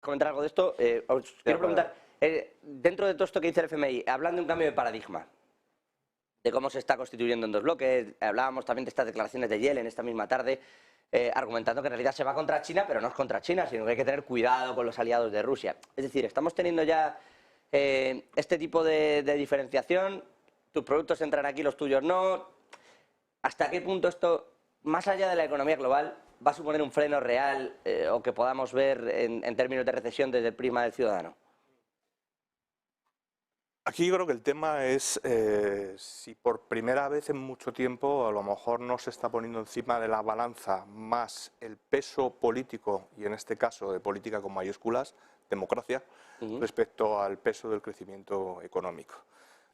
comentar algo de esto. Os quiero preguntar, dentro de todo esto que dice el FMI, hablan de un cambio de paradigma, de cómo se está constituyendo en dos bloques. Hablábamos también de estas declaraciones de Yellen esta misma tarde, argumentando que en realidad se va contra China, pero no es contra China, sino que hay que tener cuidado con los aliados de Rusia. Es decir, estamos teniendo ya este tipo de diferenciación. Tus productos entran aquí, los tuyos no. ¿Hasta qué punto esto, más allá de la economía global, va a suponer un freno real o que podamos ver en términos de recesión desde el prisma del ciudadano? Aquí yo creo que el tema es si por primera vez en mucho tiempo a lo mejor no se está poniendo encima de la balanza más el peso político, y en este caso de política con mayúsculas, democracia, respecto al peso del crecimiento económico.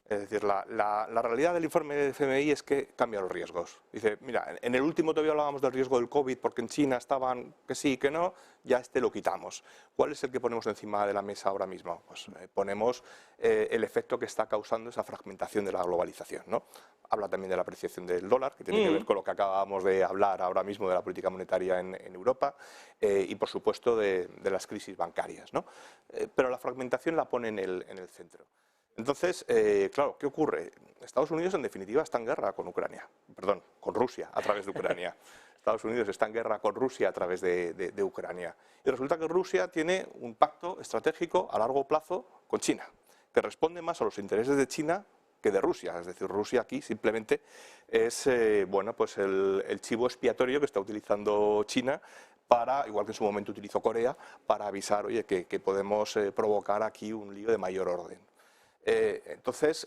Es decir, la realidad del informe del FMI es que cambia los riesgos. Dice, mira, en el último todavía hablábamos del riesgo del COVID porque en China estaban que sí, que no, ya lo quitamos. ¿Cuál es el que ponemos encima de la mesa ahora mismo? Pues ponemos el efecto que está causando esa fragmentación de la globalización, ¿no? Habla también de la apreciación del dólar, que tiene que ver con lo que acabamos de hablar ahora mismo de la política monetaria en Europa y, por supuesto, de las crisis bancarias, ¿no? Pero la fragmentación la pone en el centro. Entonces, claro, ¿qué ocurre? Estados Unidos, en definitiva, está en guerra con Ucrania, perdón, con Rusia a través de Ucrania. Estados Unidos está en guerra con Rusia a través de Ucrania. Y resulta que Rusia tiene un pacto estratégico a largo plazo con China, que responde más a los intereses de China que de Rusia. Es decir, Rusia aquí simplemente es bueno, pues el chivo expiatorio que está utilizando China para, igual que en su momento utilizó Corea, para avisar, oye, que podemos provocar aquí un lío de mayor orden. Entonces,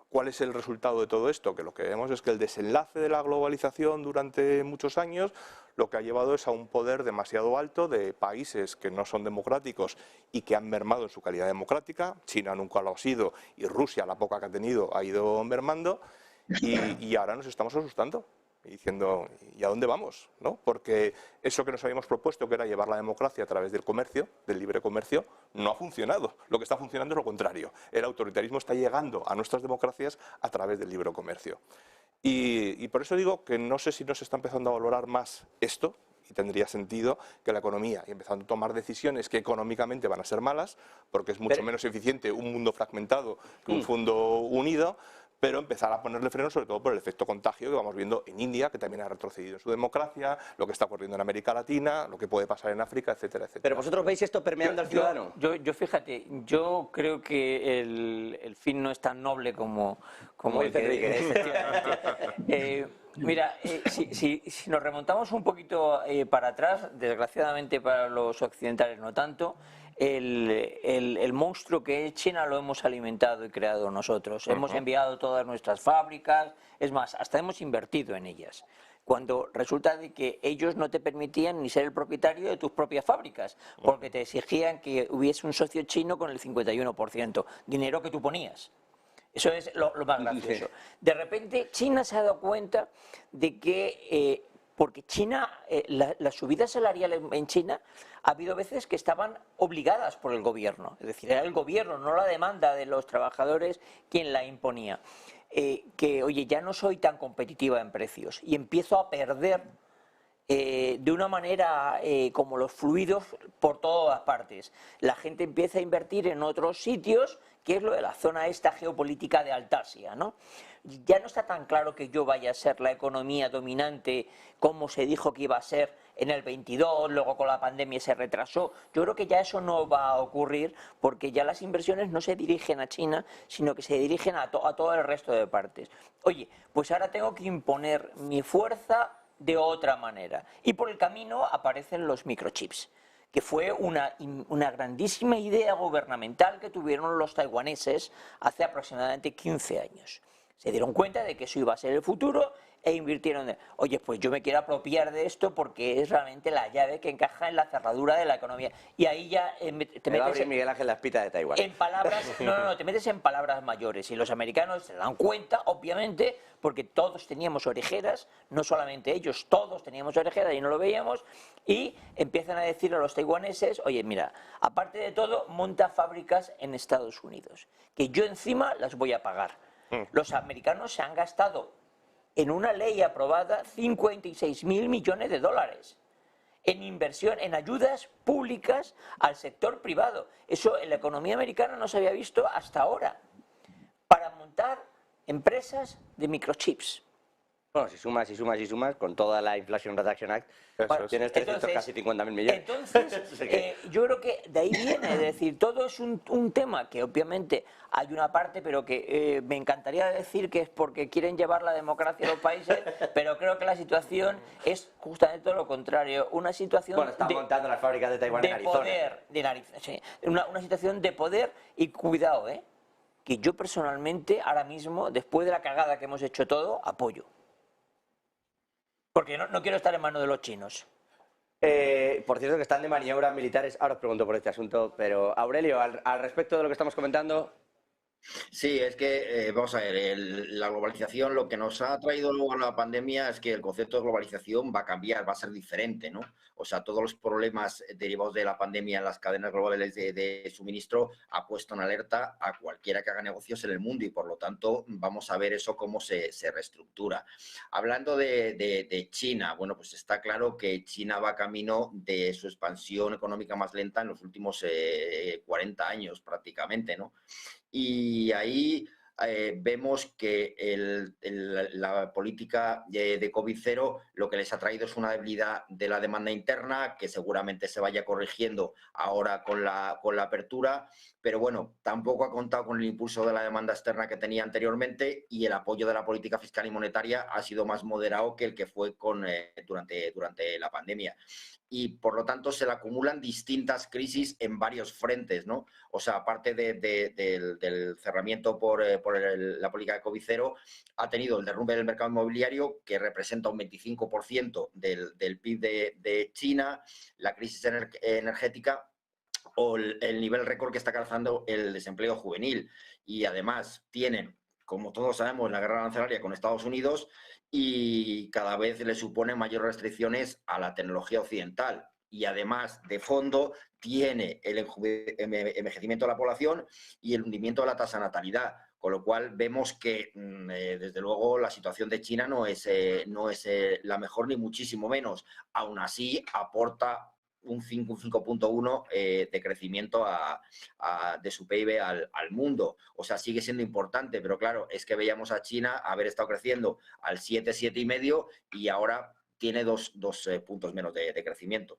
¿cuál es el resultado de todo esto? Que lo que vemos es que el desenlace de la globalización durante muchos años lo que ha llevado es a un poder demasiado alto de países que no son democráticos y que han mermado en su calidad democrática. China nunca lo ha sido y Rusia, la poca que ha tenido, ha ido mermando y ahora nos estamos asustando. Y diciendo, ¿y a dónde vamos? ¿No? Porque eso que nos habíamos propuesto, que era llevar la democracia a través del comercio, del libre comercio, no ha funcionado. Lo que está funcionando es lo contrario. El autoritarismo está llegando a nuestras democracias a través del libre comercio. Y por eso digo que no sé si nos está empezando a valorar más esto, y tendría sentido que la economía, y empezando a tomar decisiones que económicamente van a ser malas, porque es mucho menos eficiente un mundo fragmentado que un mundo unido, pero empezar a ponerle freno sobre todo por el efecto contagio que vamos viendo en India, que también ha retrocedido en su democracia, lo que está ocurriendo en América Latina, lo que puede pasar en África, etcétera, etcétera. Pero vosotros veis esto permeando al ciudadano. Fíjate, yo creo que el fin no es tan noble como el que... Mira, si nos remontamos un poquito para atrás, desgraciadamente para los occidentales no tanto, el monstruo que es China lo hemos alimentado y creado nosotros. Hemos enviado todas nuestras fábricas, es más, hasta hemos invertido en ellas. Cuando resulta de que ellos no te permitían ni ser el propietario de tus propias fábricas, porque te exigían que hubiese un socio chino con el 51%, dinero que tú ponías. Eso es lo más gracioso. De repente China se ha dado cuenta de que, porque China, la subida salarial en China, ha habido veces que estaban obligadas por el gobierno. Es decir, era el gobierno, no la demanda de los trabajadores quien la imponía. Que, oye, ya no soy tan competitiva en precios y empiezo a perder de una manera como los fluidos por todas partes. La gente empieza a invertir en otros sitios, que es lo de la zona esta geopolítica de Altasia, ¿no? Ya no está tan claro que yo vaya a ser la economía dominante como se dijo que iba a ser en el 22, luego con la pandemia se retrasó. Yo creo que ya eso no va a ocurrir porque ya las inversiones no se dirigen a China, sino que se dirigen a todo el resto de partes. Oye, pues ahora tengo que imponer mi fuerza de otra manera. Y por el camino aparecen los microchips, que fue una grandísima idea gubernamental que tuvieron los taiwaneses hace aproximadamente 15 años. Se dieron cuenta de que eso iba a ser el futuro e invirtieron. Oye, pues yo me quiero apropiar de esto porque es realmente la llave que encaja en la cerradura de la economía. Y ahí ya te metes Miguel Ángel las pitas de Taiwán. En palabras, no, te metes en palabras mayores. Y los americanos se dan cuenta, obviamente, porque todos teníamos orejeras, no solamente ellos, todos teníamos orejeras y no lo veíamos, y empiezan a decir a los taiwaneses, oye, mira, aparte de todo, monta fábricas en Estados Unidos, que yo encima las voy a pagar. Los americanos se han gastado en una ley aprobada 56.000 millones de dólares en inversión, en ayudas públicas al sector privado. Eso en la economía americana no se había visto hasta ahora, para montar empresas de microchips. Bueno, si sumas, con toda la Inflation Reduction Act, Eso es. tienes 300, casi 50.000 millones. Entonces, yo creo que de ahí viene, es decir, todo es un tema que obviamente hay una parte, pero que me encantaría decir que es porque quieren llevar la democracia a los países, pero creo que la situación es justamente todo lo contrario, una situación Bueno, están montando las fábricas de Taiwán en Arizona. Una situación de poder y cuidado, que yo personalmente ahora mismo, después de la cagada que hemos hecho todo, apoyo. Porque no quiero estar en manos de los chinos. Por cierto, que están de maniobras militares. Ahora os pregunto por este asunto, pero Aurelio, al respecto de lo que estamos comentando. Sí, es que, vamos a ver, la globalización, lo que nos ha traído luego la pandemia es que el concepto de globalización va a cambiar, va a ser diferente, ¿no? O sea, todos los problemas derivados de la pandemia en las cadenas globales de suministro ha puesto en alerta a cualquiera que haga negocios en el mundo y, por lo tanto, vamos a ver eso cómo se reestructura. Hablando de China, bueno, pues está claro que China va camino de su expansión económica más lenta en los últimos 40 años prácticamente, ¿no? Y ahí vemos que la política de COVID-0 lo que les ha traído es una debilidad de la demanda interna que seguramente se vaya corrigiendo ahora con la apertura, pero bueno, tampoco ha contado con el impulso de la demanda externa que tenía anteriormente y el apoyo de la política fiscal y monetaria ha sido más moderado que el que fue durante la pandemia. Y por lo tanto se le acumulan distintas crisis en varios frentes, ¿no? O sea, aparte del cerramiento por la política de COVID-0, ha tenido el derrumbe del mercado inmobiliario, que representa un 25% del PIB de China, la crisis energética o el nivel récord que está alcanzando el desempleo juvenil. Y además tienen, como todos sabemos, la guerra arancelaria con Estados Unidos y cada vez le supone mayores restricciones a la tecnología occidental. Y además, de fondo, tiene el envejecimiento de la población y el hundimiento de la tasa de natalidad. Con lo cual vemos que, desde luego, la situación de China no es la mejor ni muchísimo menos. Aún así, aporta un 5,1 de crecimiento de su PIB al mundo. O sea, sigue siendo importante, pero claro, es que veíamos a China haber estado creciendo al 7, 7,5 y ahora tiene dos puntos menos de crecimiento.